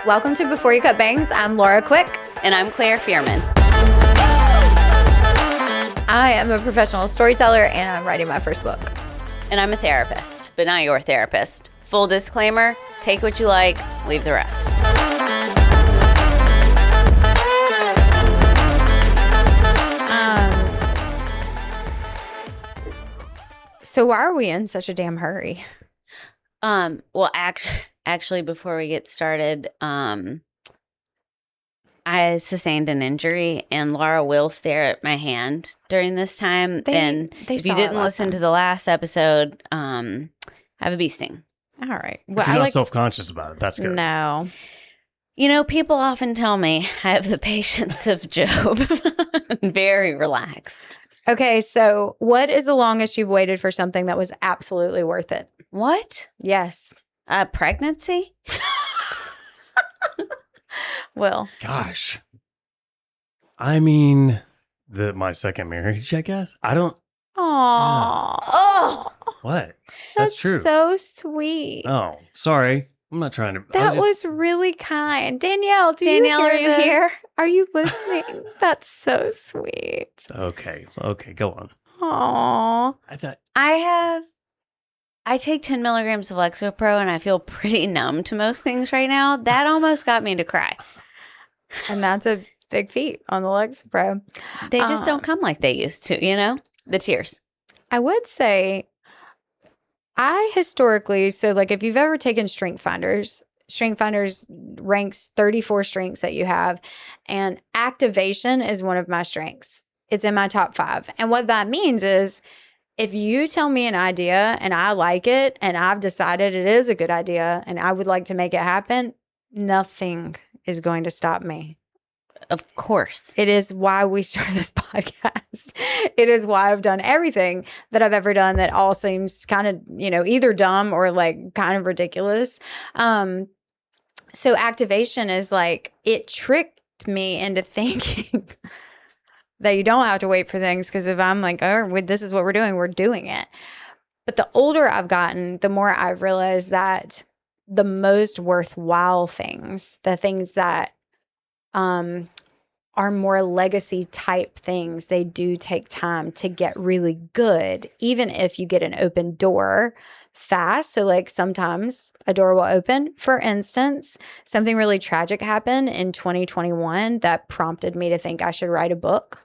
Welcome to Before You Cut Bangs. I'm Laura Quick. And I'm Claire Fearman. I am a professional storyteller and I'm writing my first book. And I'm a therapist, but not your therapist. Full disclaimer, take what you like, leave the rest. So why are we in such a damn hurry? Well, actually, before we get started, I sustained an injury, and Laura will stare at my hand during this time. They if you didn't listen to the last episode, I have a bee sting. All right. Well, you're not self-conscious about it. That's good. No. You know, people often tell me I have the patience of Job. Very relaxed. Okay, so what is the longest you've waited for something that was absolutely worth it? What? Yes. Pregnancy? Will. Gosh. I mean, my second marriage, I guess. I don't. Aww. Oh. What? That's true. so sweet. Oh, sorry. I'm not trying to. That was really kind. Danielle, are you here? Are you listening? That's so sweet. Okay, go on. Aww. I take 10 milligrams of Lexapro and I feel pretty numb to most things right now. That almost got me to cry. And that's a big feat on the Lexapro. They just don't come like they used to, you know? The tears. I would say if you've ever taken Strength Finders ranks 34 strengths that you have. And activation is one of my strengths. It's in my top 5. And what that means is if you tell me an idea and I like it and I've decided it is a good idea and I would like to make it happen, nothing is going to stop me. Of course. It is why we started this podcast. It is why I've done everything that I've ever done that all seems kind of, either dumb or like kind of ridiculous. So activation is like, it tricked me into thinking that you don't have to wait for things, because if I'm like, oh, this is what we're doing it. But the older I've gotten, the more I've realized that the most worthwhile things, the things that are more legacy type things, they do take time to get really good, even if you get an open door fast. So like sometimes a door will open. For instance, something really tragic happened in 2021 that prompted me to think I should write a book.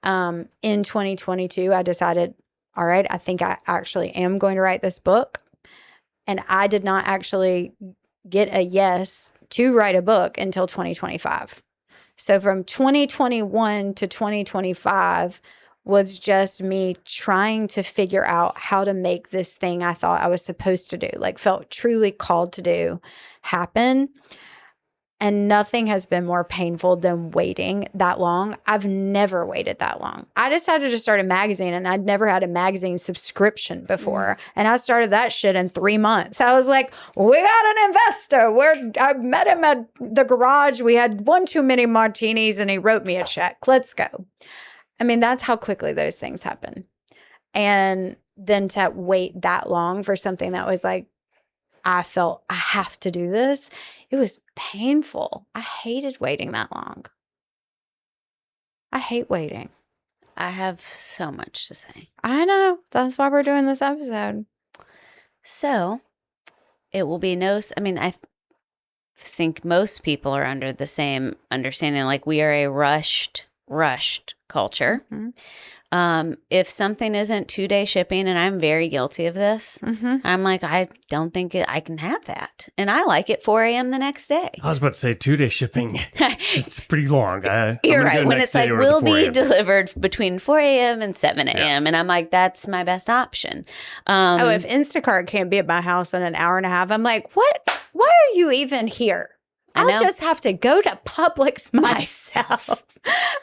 In 2022, I decided, all right, I think I actually am going to write this book. And I did not actually get a yes to write a book until 2025. So from 2021 to 2025 was just me trying to figure out how to make this thing I thought I was supposed to do, like felt truly called to do, happen. And nothing has been more painful than waiting that long. I've never waited that long. I decided to start a magazine and I'd never had a magazine subscription before. And I started that shit in 3 months. I was like, we got an investor. I met him at the garage. We had one too many martinis and he wrote me a check. Let's go. I mean, that's how quickly those things happen. And then to wait that long for something that was like, I felt I have to do this. It was painful. I hated waiting that long. I hate waiting. I have so much to say. I know. That's why we're doing this episode. So it will be I think most people are under the same understanding. Like we are a rushed culture. Mm-hmm. If something isn't 2-day shipping, and I'm very guilty of this, I'm like, I don't think I can have that. And I like it 4 a.m. the next day. I was about to say 2-day shipping. It's pretty long. You're right. When it's like, will be delivered between 4 a.m. and 7 a.m. Yeah. And I'm like, that's my best option. If Instacart can't be at my house in an hour and a half, I'm like, what? Why are you even here? I'll just have to go to Publix myself.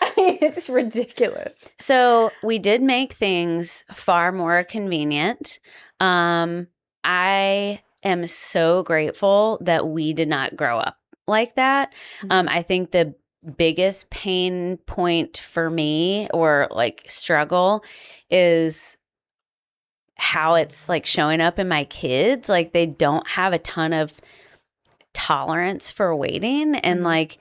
I mean, it's ridiculous. So we did make things far more convenient. I am so grateful that we did not grow up like that. I think the biggest pain point for me, or like struggle, is how it's like showing up in my kids. Like they don't have a ton of tolerance for waiting. And like,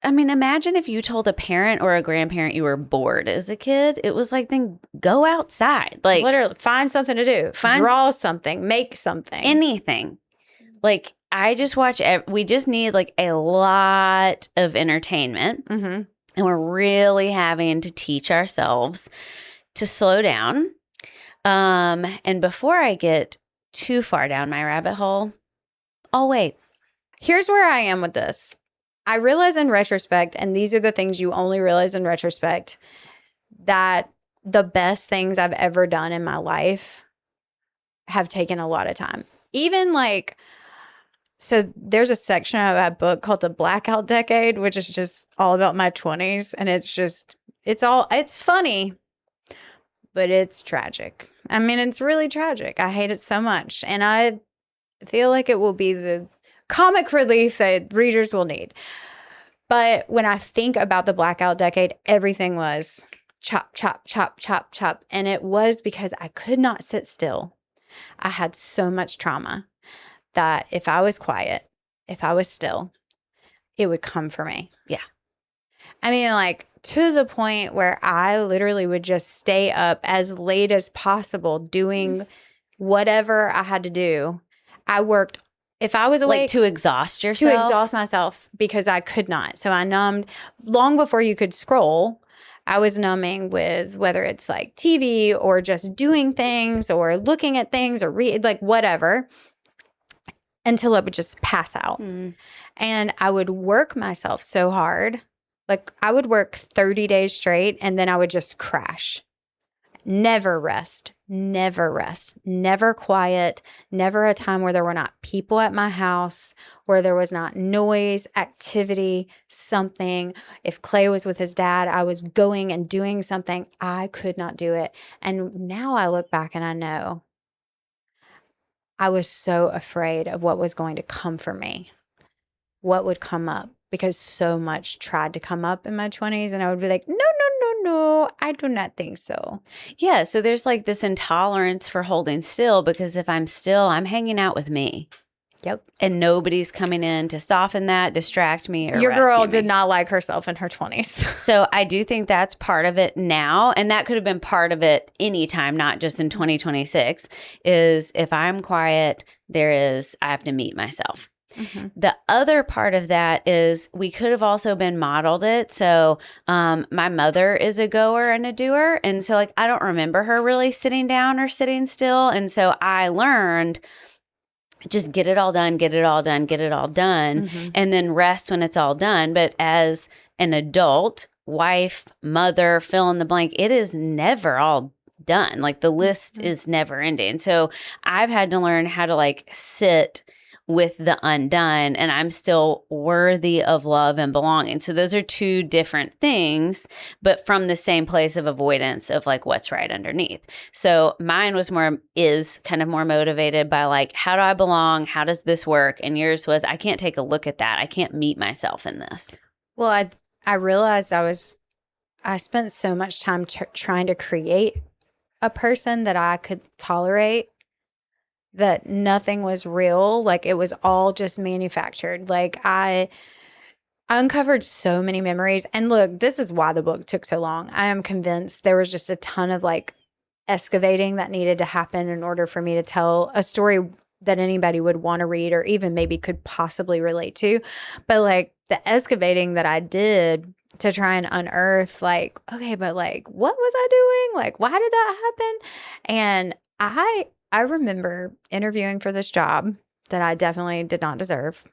I mean, imagine if you told a parent or a grandparent you were bored as a kid. It was like, then go outside. Like, literally find something to do, draw something, make something, anything. Like, I just watch, we just need like a lot of entertainment. And we're really having to teach ourselves to slow down. And before I get too far down my rabbit hole, I'll wait. Here's where I am with this. I realize in retrospect, and these are the things you only realize in retrospect, that the best things I've ever done in my life have taken a lot of time. Even like, so there's a section of that book called the Blackout Decade, which is just all about my 20s. And it's funny, but it's tragic. I mean, it's really tragic. I hate it so much. And I feel like it will be the comic relief that readers will need. But when I think about the Blackout Decade, everything was chop, chop, chop, chop, chop. And it was because I could not sit still. I had so much trauma that if I was quiet, if I was still, it would come for me. Yeah. I mean, like, to the point where I literally would just stay up as late as possible doing whatever I had to do. I worked, if I was awake. Like to exhaust yourself? To exhaust myself because I could not. So I numbed long before you could scroll. I was numbing with whether it's like TV or just doing things or looking at things or like whatever until I would just pass out. And I would work myself so hard. Like I would work 30 days straight and then I would just crash. Never rest, never quiet, never a time where there were not people at my house, where there was not noise, activity, something. If Clay was with his dad, I was going and doing something. I could not do it. And now I look back and I know I was so afraid of what was going to come for me, what would come up, because so much tried to come up in my 20s and I would be like, no, I do not think so. Yeah, so there's like this intolerance for holding still because if I'm still, I'm hanging out with me. Yep. And nobody's coming in to soften that, distract me, or your girl rescue did me. not like herself in her 20s. So I do think that's part of it now. And that could have been part of it anytime, not just in 2026, is if I'm quiet, I have to meet myself. The other part of that is we could have also been modeled it. So my mother is a goer and a doer. And so like I don't remember her really sitting down or sitting still. And so I learned just get it all done, get it all done, get it all done, and then rest when it's all done. But as an adult, wife, mother, fill in the blank, it is never all done. Like the list is never ending. So I've had to learn how to like sit with the undone, and I'm still worthy of love and belonging. So those are two different things, but from the same place of avoidance of like what's right underneath. So mine is kind of more motivated by like, how do I belong? How does this work? And yours was, I can't take a look at that. I can't meet myself in this. Well, I realized I spent so much time trying to create a person that I could tolerate, that nothing was real. Like it was all just manufactured. Like I uncovered so many memories. And look, this is why the book took so long. I am convinced there was just a ton of like excavating that needed to happen in order for me to tell a story that anybody would want to read or even maybe could possibly relate to. But like the excavating that I did to try and unearth like, okay, but like, what was I doing? Like, why did that happen? And I remember interviewing for this job that I definitely did not deserve.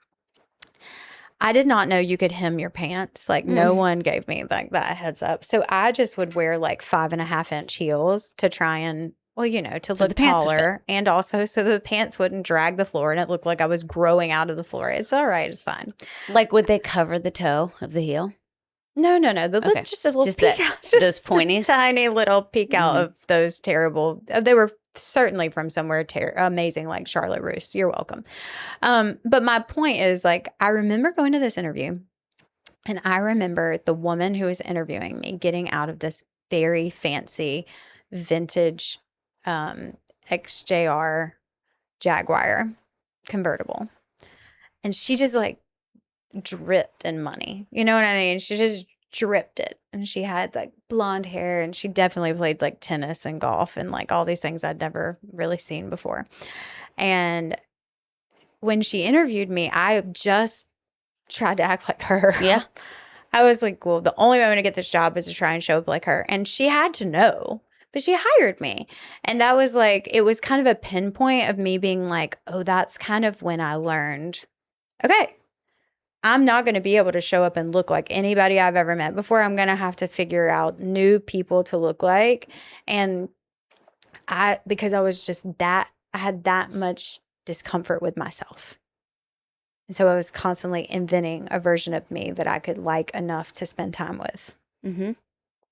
I did not know you could hem your pants. Like no one gave me like that heads up. So I just would wear like 5.5-inch heels to try and, to look taller. And also so the pants wouldn't drag the floor and it looked like I was growing out of the floor. It's all right. It's fine. Like would they cover the toe of the heel? No. Just a little peek out. Just those pointies? Tiny little peek out of those terrible. They were certainly from somewhere amazing like Charlotte Russe. You're welcome. But my point is like, I remember going to this interview and I remember the woman who was interviewing me getting out of this very fancy vintage XJR Jaguar convertible. And she just like dripped in money. You know what I mean? She just dripped it. And she had like blonde hair, and she definitely played like tennis and golf and like all these things I'd never really seen before. And when she interviewed me, I just tried to act like her. Yeah. I was like, well, the only way I'm going to get this job is to try and show up like her. And she had to know, but she hired me. And that was like, it was kind of a pinpoint of me being like, oh, that's kind of when I learned, okay, I'm not going to be able to show up and look like anybody I've ever met before. I'm going to have to figure out new people to look like. And because I was just I had that much discomfort with myself. And so I was constantly inventing a version of me that I could like enough to spend time with. Mm-hmm.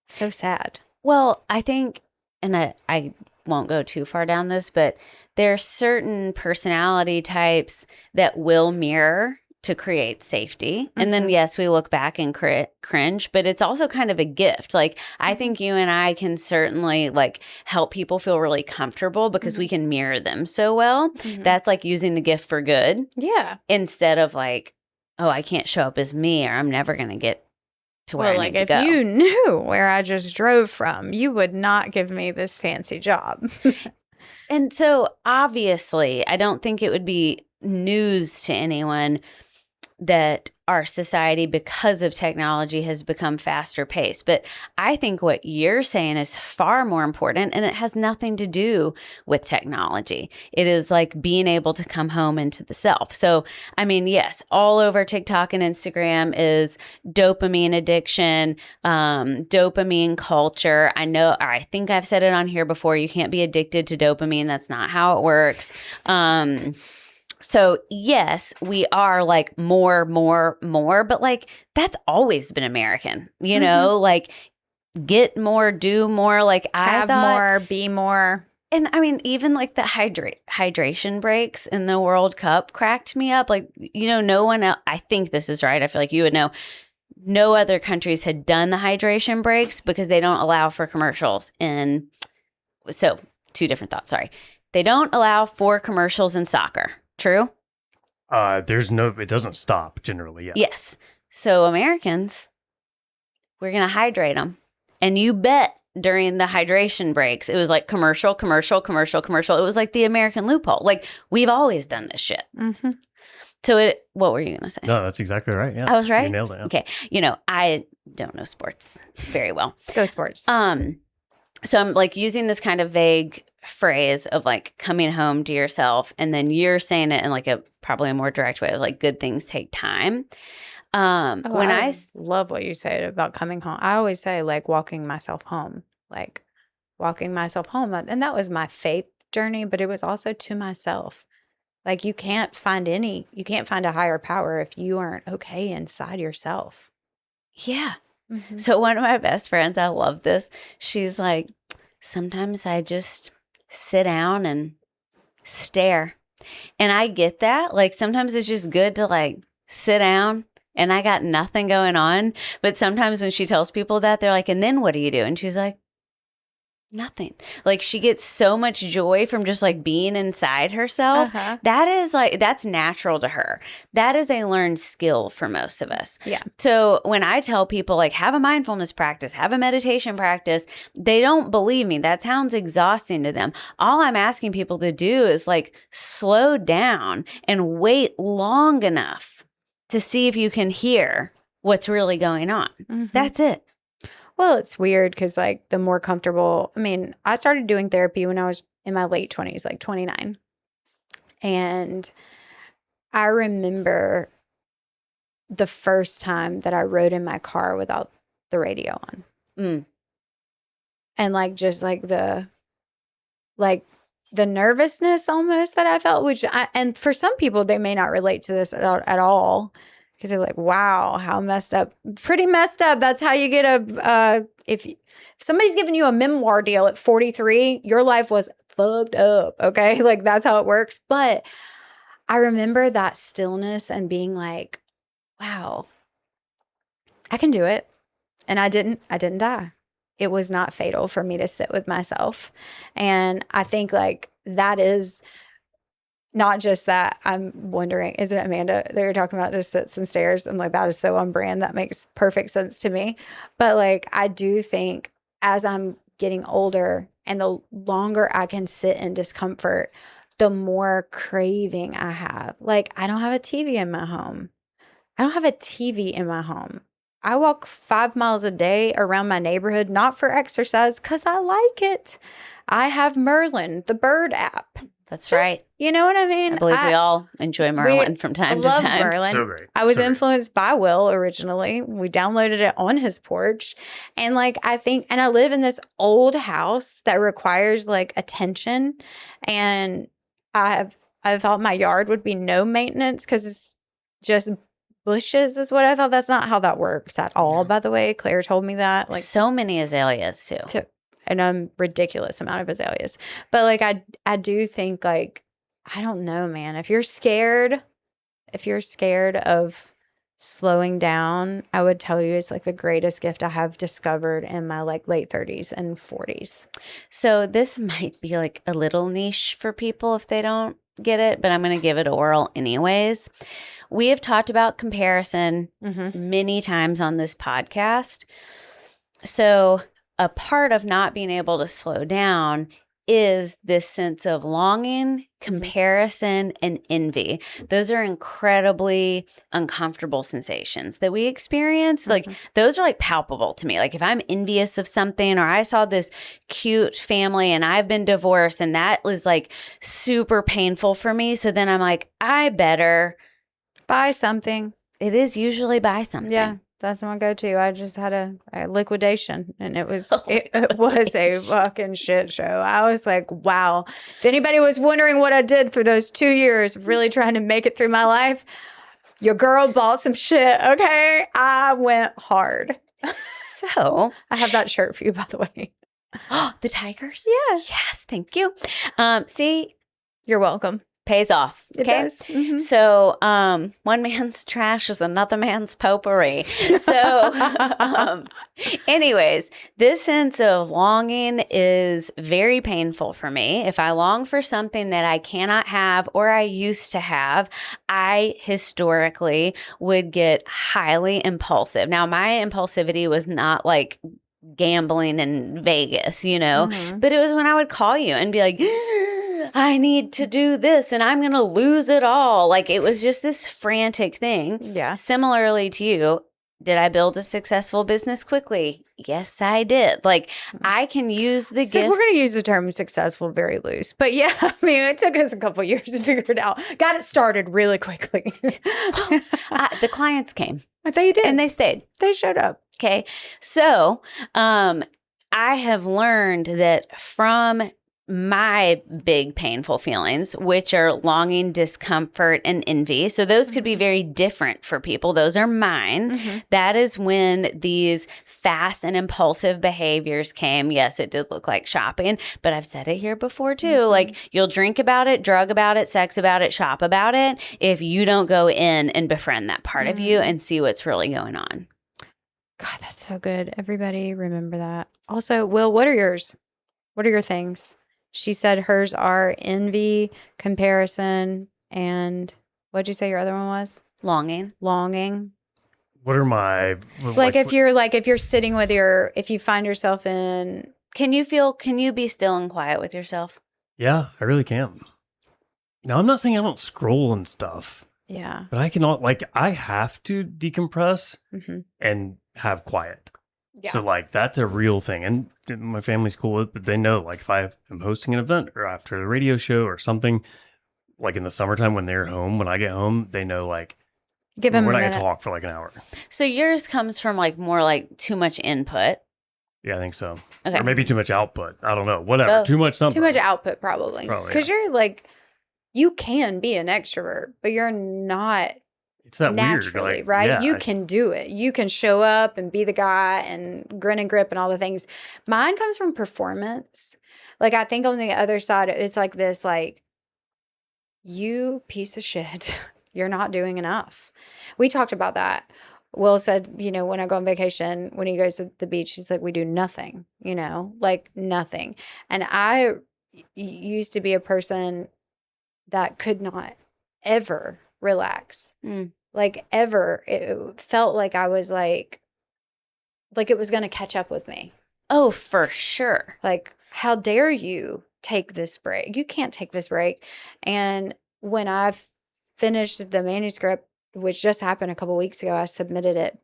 So sad. Well, I think, and I won't go too far down this, but there are certain personality types that will mirror to create safety. And then, yes, we look back and cringe, but it's also kind of a gift. Like, I think you and I can certainly like help people feel really comfortable because we can mirror them so well. That's like using the gift for good. Yeah. Instead of like, oh, I can't show up as me, or I'm never going to get to where I like need if to go. you knew where I just drove from, you would not give me this fancy job. And so obviously, I don't think it would be news to anyone that our society, because of technology, has become faster paced. But I think what you're saying is far more important, and it has nothing to do with technology. It is like being able to come home into the self. So, I mean, yes, all over TikTok and Instagram is dopamine addiction, dopamine culture. I think I've said it on here before. You can't be addicted to dopamine. That's not how it works. So yes, we are like more, but like that's always been American, you know, like get more, do more, like have more, be more. And I mean, even like the hydration breaks in the World Cup cracked me up. Like, you know, no one else, I think this is right. I feel like you would know. No other countries had done the hydration breaks because they don't allow for commercials so two different thoughts. Sorry. They don't allow for commercials in soccer. True? It doesn't stop generally. Yeah. Yes. So Americans, we're going to hydrate them. And you bet during the hydration breaks, it was like commercial. It was like the American loophole. Like we've always done this shit. So what were you going to say? No, that's exactly right. Yeah. I was right? You nailed it. Yeah. Okay. You know, I don't know sports very well. Go sports. So I'm like using this kind of vague phrase of like coming home to yourself, and then you're saying it in like probably a more direct way of like good things take time. I love what you say about coming home. I always say like walking myself home, and that was my faith journey, but it was also to myself. Like you can't find a higher power if you aren't okay inside yourself. Yeah. So one of my best friends, I love this. She's like, sometimes I just sit down and stare. And I get that. Like sometimes it's just good to like sit down and I got nothing going on. But sometimes when she tells people that, they're like, and then what do you do? And she's like, nothing. Like she gets so much joy from just like being inside herself. That is like, that's natural to her. That is a learned skill for most of us. Yeah. So when I tell people like have a mindfulness practice, have a meditation practice, they don't believe me. That sounds exhausting to them. All I'm asking people to do is like slow down and wait long enough to see if you can hear what's really going on. That's it. Well, it's weird because, like, the more comfortable, I started doing therapy when I was in my late 20s, like 29. And I remember the first time that I rode in my car without the radio on. And, like, just like the nervousness almost that I felt, and for some people, they may not relate to this at all. Because they're like, wow, how messed up. Pretty messed up. That's how you get if somebody's giving you a memoir deal at 43, your life was fucked up, okay? Like, that's how it works. But I remember that stillness and being like, wow, I can do it. And I didn't die. It was not fatal for me to sit with myself. And I think, like, that is not just that, I'm wondering, is it Amanda that you're talking about just sits and stares? I'm like, that is so on brand. That makes perfect sense to me. But like, I do think as I'm getting older and the longer I can sit in discomfort, the more craving I have. Like, I don't have a TV in my home. I don't have a TV in my home. I walk 5 miles a day around my neighborhood, not for exercise, because I like it. I have Merlin, the bird app. That's right. You know what I mean? I believe we all enjoy Merlin from time to love time. Merlin. So great. I was So great. influenced by Will originally. We downloaded it on his porch. And like, I think, and I live in this old house that requires like attention. And I thought my yard would be no maintenance because it's just bushes is what I thought. That's not how that works at all, by the way. Claire told me that. Like, so many azaleas too. and a ridiculous amount of azaleas. But like, I do think like, I don't know, man. If you're scared of slowing down, I would tell you it's like the greatest gift I have discovered in my like late 30s and 40s. So this might be like a little niche for people if they don't get it, but I'm going to give it a whirl anyways. We have talked about comparison many times on this podcast. So a part of not being able to slow down is this sense of longing, comparison, and envy. Those are incredibly uncomfortable sensations that we experience. Like, those are like palpable to me. Like, if I'm envious of something, or I saw this cute family and I've been divorced, and that was like super painful for me. So then I'm like, I better buy something. It is usually buy something. Yeah. That's my go-to. I just had a liquidation, and it was it was a fucking shit show. I was like, wow. If anybody was wondering what I did for those 2 years, really trying to make it through my life, your girl bought some shit. Okay, I went hard. So I have that shirt for you, by the way. The Tigers. Yes, yes. Thank you. See, you're welcome. Pays off. It does. Mm-hmm. So, one man's trash is another man's potpourri. So, anyways, this sense of longing is very painful for me. If I long for something that I cannot have or I used to have, I historically would get highly impulsive. Now, my impulsivity was not like gambling in Vegas, but it was when I would call you and be like, I need to do this and I'm going to lose it all. Like, it was just this frantic thing. Yeah. Similarly to you, did I build a successful business quickly? Yes, I did. Like, I can use the gifts. We're going to use the term successful very loose. But yeah, I mean, it took us a couple of years to figure it out. Got it started really quickly. The clients came. They did. And they stayed. They showed up. Okay. So, I have learned that from my big painful feelings, which are longing, discomfort, and envy. So those could be very different for people. Those are mine. That is when these fast and impulsive behaviors came. Yes, it did look like shopping, but I've said it here before too. Like, you'll drink about it, drug about it, sex about it, shop about it, if you don't go in and befriend that part of you and see what's really going on. God, that's so good. Everybody remember that. Also, Will, what are yours? What are your things? She said hers are envy, comparison, and what'd you say your other one was? Longing. What are my if you're sitting with if you find yourself in, can you be still and quiet with yourself? Yeah, I really can. Now, I'm not saying I don't scroll and stuff. Yeah. But I cannot, I have to decompress and have quiet. Yeah. So that's a real thing. And my family's cool with it, but they know if I am hosting an event or after the radio show or something, like in the summertime when they're home, when I get home, they know give them we're not going to talk for an hour. So yours comes from more too much input. Yeah, I think so. Okay. Or maybe too much output. I don't know. Whatever. Both. Too much something. Too much output probably. Because you're you can be an extrovert, but you're not. It's that naturally, weird, right? Yeah, you can do it. You can show up and be the guy and grin and grip and all the things. Mine comes from performance. I think on the other side, it's this, you piece of shit, you're not doing enough. We talked about that. Will said, when I go on vacation, when he goes to the beach, he's like, we do nothing, nothing. And I used to be a person that could not ever relax. Mm. Like ever. It felt like I was like it was going to catch up with me. Oh, for sure. Like, how dare you take this break? You can't take this break. And when I finished the manuscript, which just happened a couple weeks ago, I submitted it.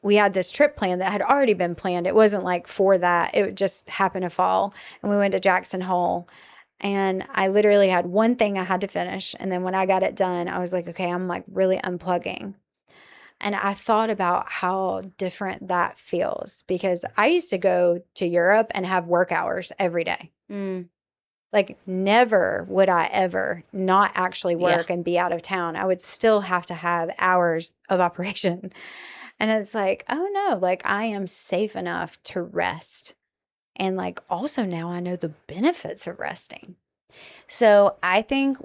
We had this trip plan that had already been planned. It wasn't like for that. It just happened to fall. And we went to Jackson Hole. And I literally had one thing I had to finish. And then when I got it done, I was like, okay, I'm like really unplugging. And I thought about how different that feels because I used to go to Europe and have work hours every day. Mm. Like never would I ever not actually work and be out of town. I would still have to have hours of operation. And it's like, oh no, like I am safe enough to rest. And like also now I know the benefits of resting. So I think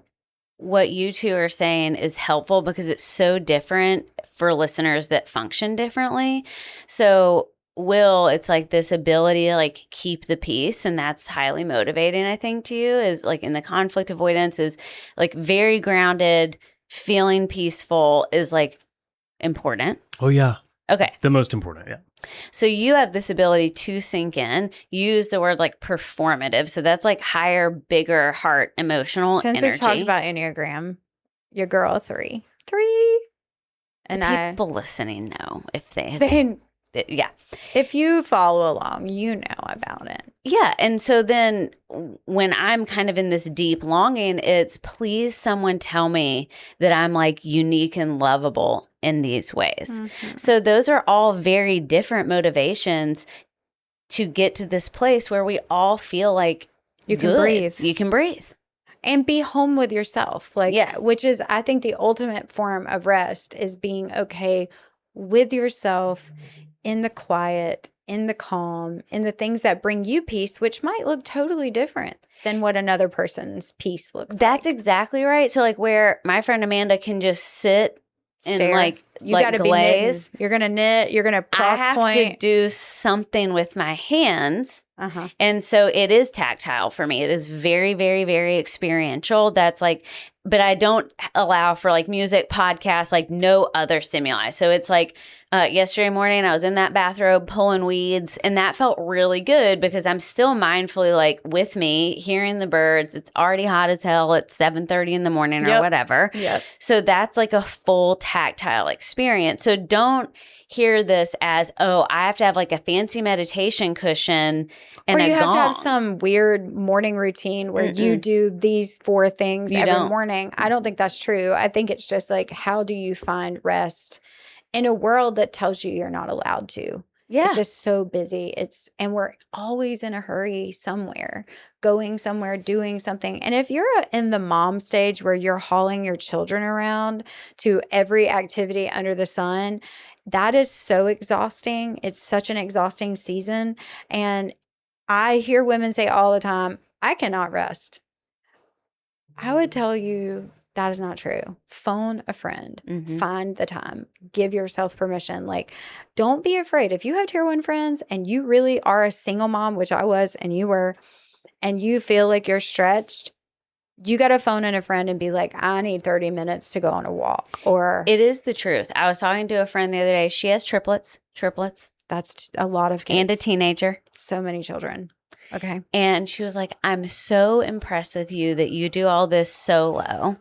what you two are saying is helpful because it's so different for listeners that function differently. So Will, it's like this ability to like keep the peace, and that's highly motivating, I think, to you, is like in the conflict avoidance is like very grounded, feeling peaceful is like important. Oh, yeah. Okay. The most important, yeah. So you have this ability to sink in, use the word like performative. So that's like higher, bigger heart, emotional Since energy. we've talked about Enneagram, your girl 3. And people listening know if they yeah. If you follow along, you know about it. Yeah. And so then when I'm kind of in this deep longing, it's please someone tell me that I'm like unique and lovable in these ways. Mm-hmm. So those are all very different motivations to get to this place where we all feel like you can breathe. You can breathe. And be home with yourself. Like, yes. Which is, I think, the ultimate form of rest is being okay with yourself in the quiet, in the calm, in the things that bring you peace, which might look totally different than what another person's peace looks like. That's exactly right. So like where my friend Amanda can just sit and like you got to glaze. Be knitting. You're going to knit. You're going to cross I have point. to do something with my hands. And so it is tactile for me. It is very, very, very experiential. That's like, but I don't allow for like music, podcasts, like no other stimuli. So it's like yesterday morning, I was in that bathrobe pulling weeds, and that felt really good because I'm still mindfully like with me, hearing the birds. It's already hot as hell at 7:30 in the morning or whatever. Yep. So that's like a full tactile experience. So don't hear this as, oh, I have to have like a fancy meditation cushion and or you have gong. to have some weird morning routine where you do these 4 things every morning. I don't think that's true. I think it's just like, how do you find rest in a world that tells you you're not allowed to? Yeah. It's just so busy. And we're always in a hurry somewhere, going somewhere, doing something. And if you're in the mom stage where you're hauling your children around to every activity under the sun, that is so exhausting. It's such an exhausting season. And I hear women say all the time, I cannot rest. I would tell you that is not true. Phone a friend, find the time, give yourself permission. Like, don't be afraid. If you have tier 1 friends and you really are a single mom, which I was and you were, and you feel like you're stretched, you got to phone in a friend and be like, I need 30 minutes to go on a walk. Or it is the truth. I was talking to a friend the other day. She has triplets. That's a lot of kids. And a teenager. So many children. Okay. And she was like, I'm so impressed with you that you do all this solo.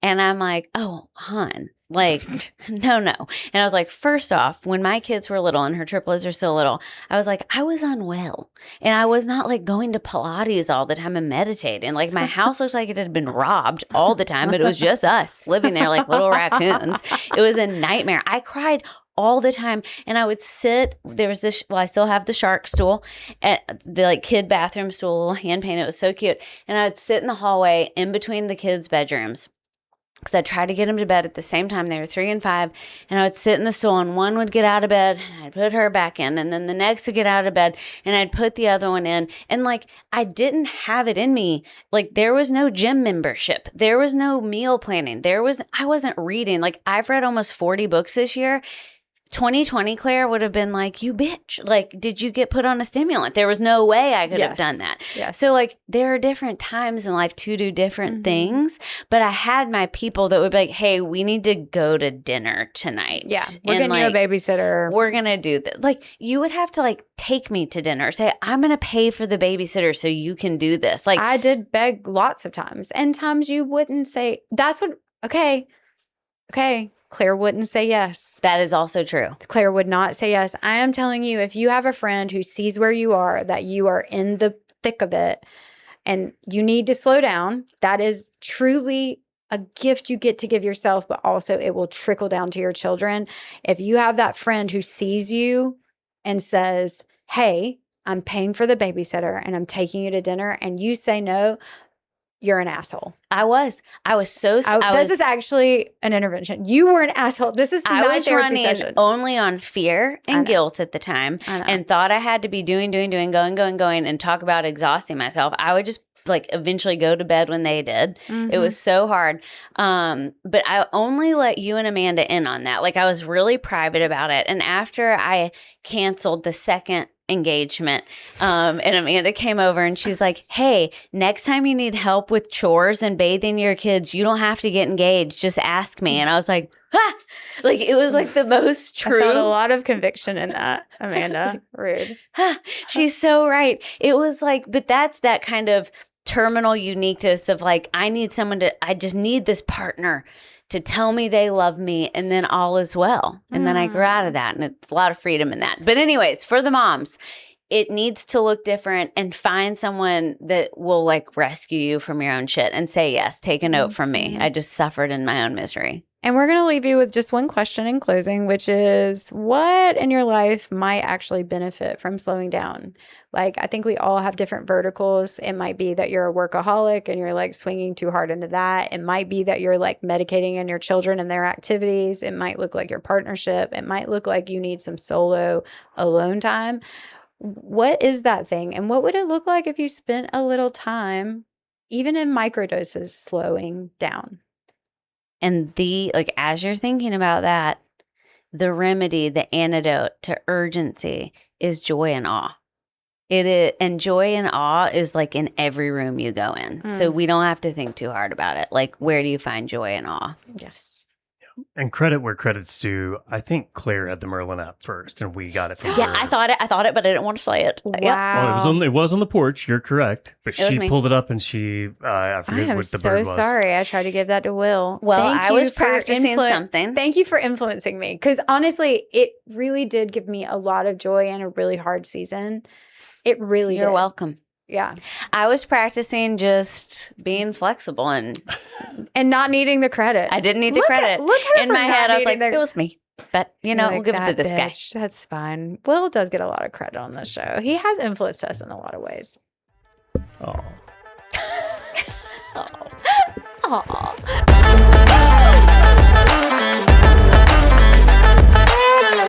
And I'm like, oh, hon, like, no. And I was like, first off, when my kids were little and her triplets are still little, I was like, I was unwell. And I was not like going to Pilates all the time and meditating. Like my house looked like it had been robbed all the time, but it was just us living there like little raccoons. It was a nightmare. I cried all the time. And I would sit, there was this, I still have the shark stool, at the like kid bathroom stool, little hand painted. It was so cute. And I would sit in the hallway in between the kids' bedrooms, because I tried to get them to bed at the same time. They were 3 and 5. And I would sit in the stool, and one would get out of bed, and I'd put her back in. And then the next would get out of bed, and I'd put the other one in. And like, I didn't have it in me. Like, there was no gym membership. There was no meal planning. I wasn't reading. Like, I've read almost 40 books this year. 2020 Claire would have been like, you bitch. Like, did you get put on a stimulant? There was no way I could have done that. Yes. So like there are different times in life to do different things. But I had my people that would be like, hey, we need to go to dinner tonight. Yeah. We're and getting you a babysitter. We're going to do that. Like you would have to like take me to dinner. Say, I'm going to pay for the babysitter so you can do this. Like I did beg lots of times. And times you wouldn't say, that's what, okay. Claire wouldn't say yes. that is also true. Claire would not say yes. I am telling you, if you have a friend who sees where you are, that you are in the thick of it and you need to slow down, that is truly a gift you get to give yourself, but also it will trickle down to your children. If you have that friend who sees you and says, hey, I'm paying for the babysitter and I'm taking you to dinner, and you say no, you're an asshole. I was so This is actually an intervention. You were an asshole. This is I not was therapy running session. only on fear I know. and guilt at the time, I know. and thought I had to be doing, going, and talk about exhausting myself. I would just like eventually go to bed when they did. It was so hard. But I only let you and Amanda in on that. Like I was really private about it. And after I canceled the second engagement, and Amanda came over and she's like, hey, next time you need help with chores and bathing your kids, you don't have to get engaged. Just ask me. And I was like, ah! Like it was like the most true. I felt a lot of conviction in that, Amanda. Rude. She's so right. It was like, but that's that kind of terminal uniqueness of like, I just need this partner to tell me they love me, and then all is well. And then I grew out of that, and it's a lot of freedom in that. But anyways, for the moms, it needs to look different, and find someone that will like rescue you from your own shit and say yes. Take a note from me. I just suffered in my own misery. And we're going to leave you with just one question in closing, which is, what in your life might actually benefit from slowing down? Like, I think we all have different verticals. It might be that you're a workaholic and you're like swinging too hard into that. It might be that you're like medicating in your children and their activities. It might look like your partnership. It might look like you need some solo alone time. What is that thing? And what would it look like if you spent a little time, even in microdoses, slowing down? And as you're thinking about that, the remedy, the antidote to urgency is joy and awe. It is, and joy and awe is like in every room you go in. So we don't have to think too hard about it. Like, where do you find joy and awe? Yes. And credit where credit's due. I think Claire had the Merlin app first, and we got it from Yeah, her. I thought it, but I didn't want to say it. Yep. Wow. Well, it was on the porch. You're correct, but It was she me. pulled it up, and she I I forget am what the so bird was. sorry. I tried to give that to Will. Well, Thank I you was for practicing something. Thank you for influencing me, because honestly, it really did give me a lot of joy in a really hard season. It really did. You're welcome. Yeah. I was practicing just being flexible, and And not needing the credit. I didn't need the Look credit. at her In for my not head, I was like, needing the- it was me. But, You're we'll like, give it to "That this guy. bitch, that's fine. Will does get a lot of credit on this show. He has influenced us in a lot of ways. Oh. Aw.